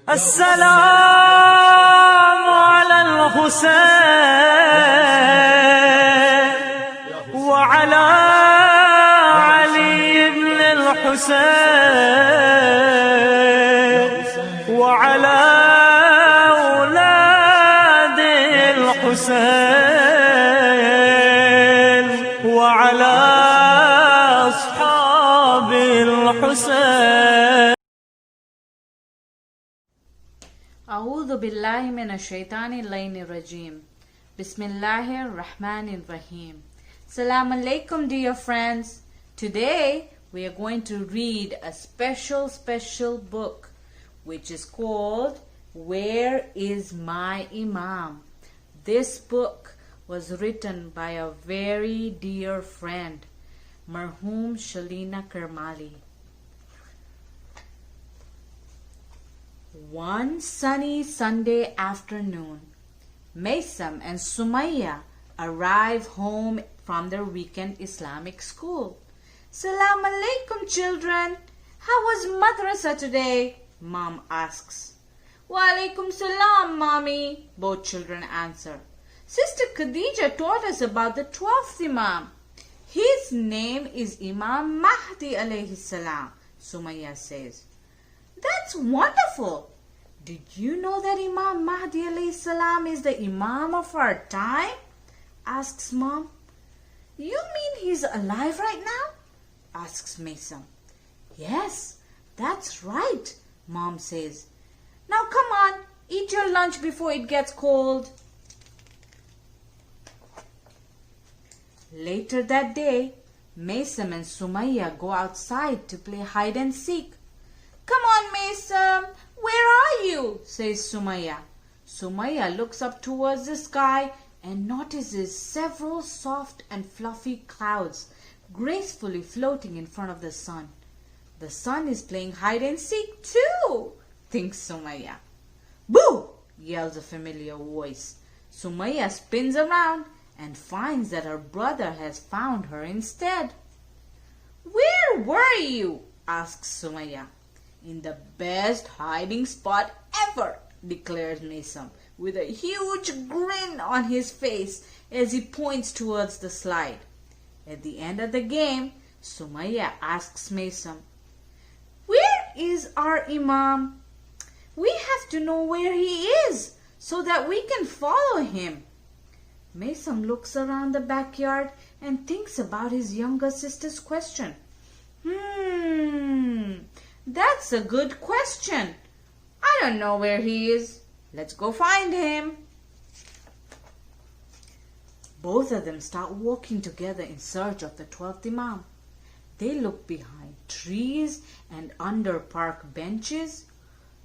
السلام على الحسين وعلى علي بن الحسين وعلى أولاد الحسين وعلى أصحاب الحسين. أعوذ بالله من الشيطان اللعين الرجيم. Bismillahir Rahmanir Rahim. Assalamu alaikum, dear friends. Today we are going to read a special book which is called Where is My Imam? This book was written by a very dear friend, Marhum Shelina Kermalli. One sunny Sunday afternoon, Maysam and Sumaya arrive home from their weekend Islamic school. Salam alaikum, children. How was madrasa today? Mom asks. Wa alaikum salam, mommy, both children answer. Sister Khadija taught us about the 12th Imam. His name is Imam Mahdi alayhi salam, Sumaya says. That's wonderful. Did you know that Imam Mahdi alayhi salam is the Imam of our time? Asks Mom. You mean he's alive right now? Asks Mason. Yes, that's right, Mom says. Now come on, eat your lunch before it gets cold. Later that day, Mason and Sumaya go outside to play hide and seek. Come on, Mason, where are you? Says Sumaya. Sumaya looks up towards the sky and notices several soft and fluffy clouds gracefully floating in front of the sun. The sun is playing hide and seek too, thinks Sumaya. Boo! Yells a familiar voice. Sumaya spins around and finds that her brother has found her instead. Where were you? Asks Sumaya. In the best hiding spot ever, declares Mason, with a huge grin on his face as he points towards the slide. At the end of the game, Sumaya asks Mason, where is our Imam? We have to know where he is so that we can follow him. Mason looks around the backyard and thinks about his younger sister's question. That's a good question. I don't know where he is. Let's go find him. Both of them start walking together in search of the 12th Imam. They look behind trees and under park benches.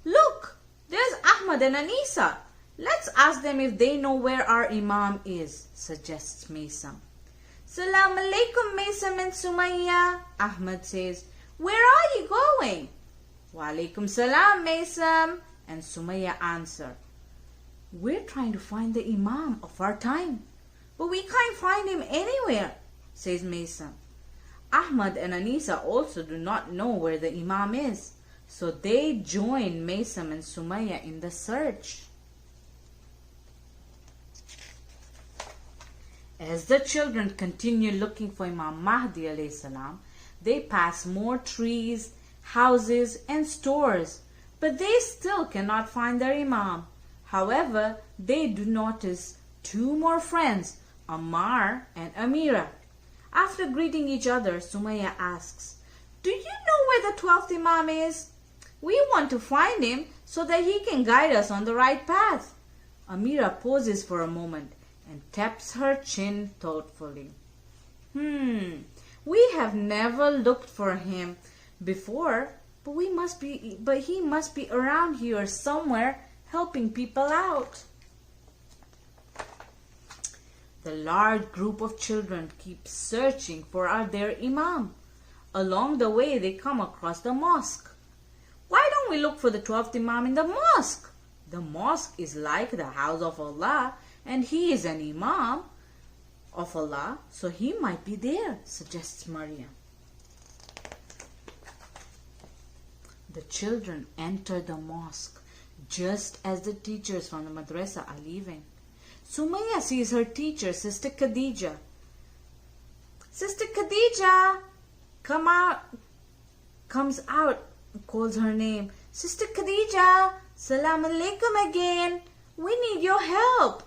Look, there's Ahmad and Anisa. Let's ask them if they know where our Imam is, suggests Maysam. Salam alaikum, Maysam and Sumaya, Ahmad says. Where are you going? Wa alaikum salam, Maysam, and Sumaya answer. We're trying to find the Imam of our time, but we can't find him anywhere, says Maysam. Ahmad and Anisa also do not know where the Imam is, so they join Maysam and Sumaya in the search. As the children continue looking for Imam Mahdi alayhi salam, they pass more trees, houses, and stores, but they still cannot find their Imam. However, they do notice two more friends, Ammar and Amira. After greeting each other, Sumaya asks, do you know where the 12th Imam is? We want to find him so that he can guide us on the right path. Amira pauses for a moment and taps her chin thoughtfully. We have never looked for him before, but he must be around here somewhere helping people out. The large group of children keep searching for their Imam. Along the way, they come across the mosque. Why don't we look for the 12th Imam in the mosque? The mosque is like the house of Allah, and he is an Imam of Allah, so he might be there, suggests Maryam. The children enter the mosque. just as the teachers from the madrasa are leaving. Sumaya sees her teacher, Sister Khadija. Sister Khadija, comes out, calls her name. Sister Khadija, Salam Alaikum again. We need your help.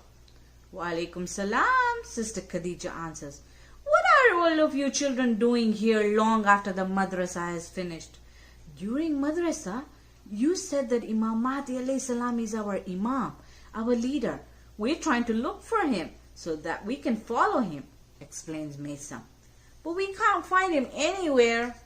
Wa Alaikum Salam, Sister Khadija answers. What are all of you children doing here long after the madrasa has finished? During madrasa, you said that Imam Mahdi alayhi salam is our Imam, our leader. We're trying to look for him so that we can follow him, explains Mason. But we can't find him anywhere.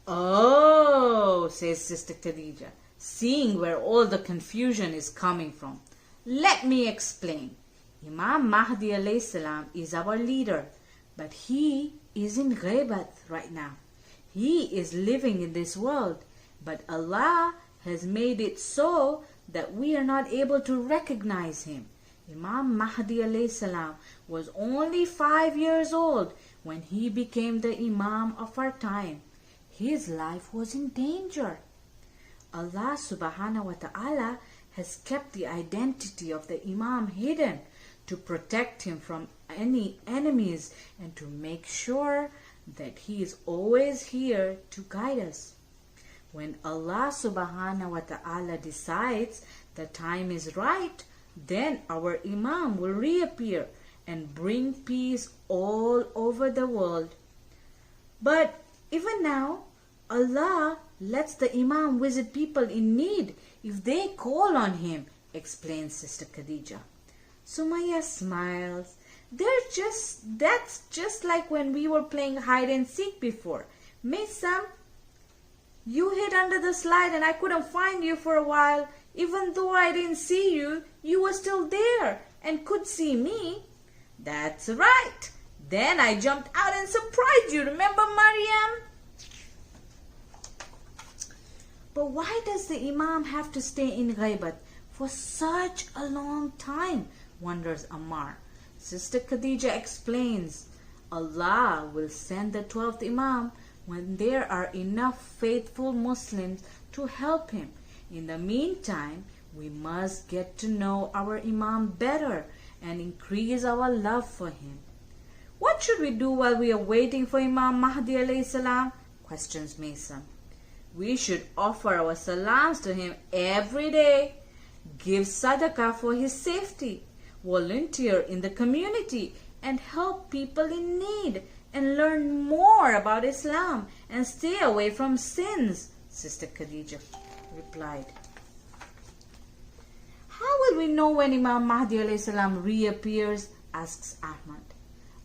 Oh, says Sister Khadija, seeing where all the confusion is coming from. Let me explain. Imam Mahdi alayhi salam is our leader, but he is in ghaibat right now. He is living in this world, but Allah has made it so that we are not able to recognize him. Imam Mahdi alayhi salam was only 5 years old when he became the Imam of our time. His life was in danger. Allah subhanahu wa ta'ala has kept the identity of the Imam hidden to protect him from any enemies and to make sure that he is always here to guide us. When Allah subhanahu wa ta'ala decides the time is right, then our Imam will reappear and bring peace all over the world. But even now, Allah lets the Imam visit people in need if they call on him, explains Sister Khadija. Sumaya smiles. That's just like when we were playing hide and seek before. Mason, you hid under the slide and I couldn't find you for a while. Even though I didn't see you, you were still there and could see me. That's right. Then I jumped out and surprised you. Remember, Maryam? But why does the Imam have to stay in ghaibat for such a long time, wonders Ammar. Sister Khadija explains, Allah will send the 12th Imam when there are enough faithful Muslims to help him. In the meantime, we must get to know our Imam better and increase our love for him. What should we do while we are waiting for Imam Mahdi alayhi salam? Questions Mason. We should offer our salams to him every day, give sadaqah for his safety, volunteer in the community and help people in need, and learn more about Islam and stay away from sins, Sister Khadija replied. How will we know when Imam Mahdi alayhi salam reappears? Asks Ahmad.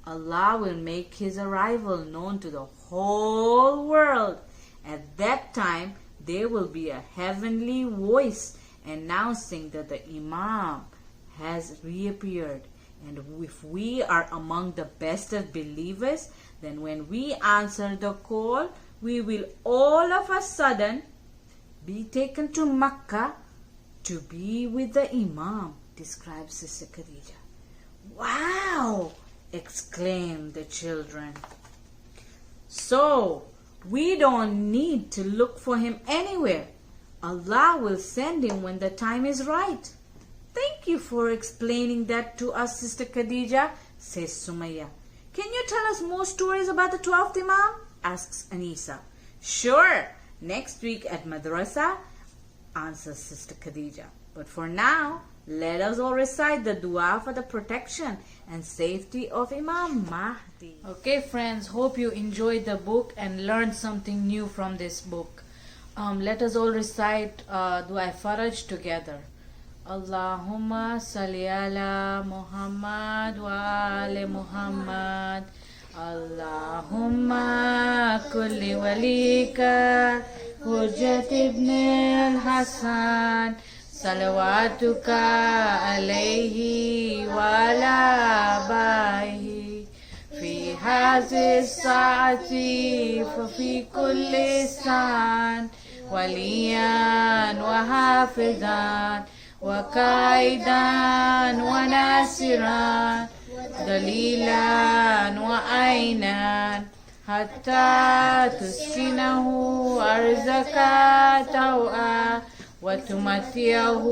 Allah will make his arrival known to the whole world. At that time, there will be a heavenly voice announcing that the Imam has reappeared. And if we are among the best of believers, then when we answer the call, we will all of a sudden be taken to Makkah to be with the Imam, describes Sister Khadija. Wow! Exclaimed the children. So, we don't need to look for him anywhere. Allah will send him when the time is right. Thank you for explaining that to us, Sister Khadija, says Sumaya. Can you tell us more stories about the 12th Imam? Asks Anisa. Sure, next week at Madrasa, answers Sister Khadija. But for now, let us all recite the dua for the protection and safety of Imam Mahdi. Okay friends, hope you enjoyed the book and learned something new from this book. Let us all recite dua faraj together. Allahumma salli ala Muhammad wa ali Muhammad. Allahumma kulli walika Hujjat ibn al-Hasan. صلواتك عليه وعلى آبائه في هذه الساعة وفي كل ساعة وليا وحافظا وقائدا وناصرا دليلا وعينا حتى تسكنه أرزك طوعا وتمتعه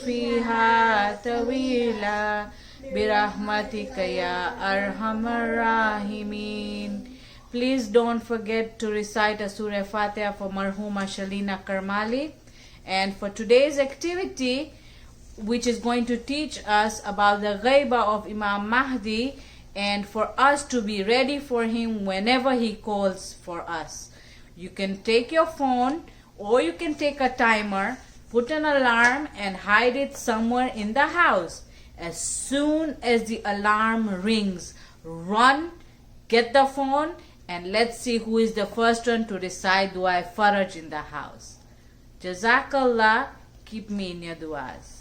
فيها طويلا برحمتك يا أرحم الراحمين. Please don't forget to recite a Surah Fateha for Marhuma Shelina Kermalli. And for today's activity, which is going to teach us about the ghaibah of Imam Mahdi, and for us to be ready for him whenever he calls for us. You can take your phone or you can take a timer, put an alarm and hide it somewhere in the house. As soon as the alarm rings, run, get the phone, and let's see who is the first one to recite Dua Faraj in the house. Jazakallah, keep me in your duas.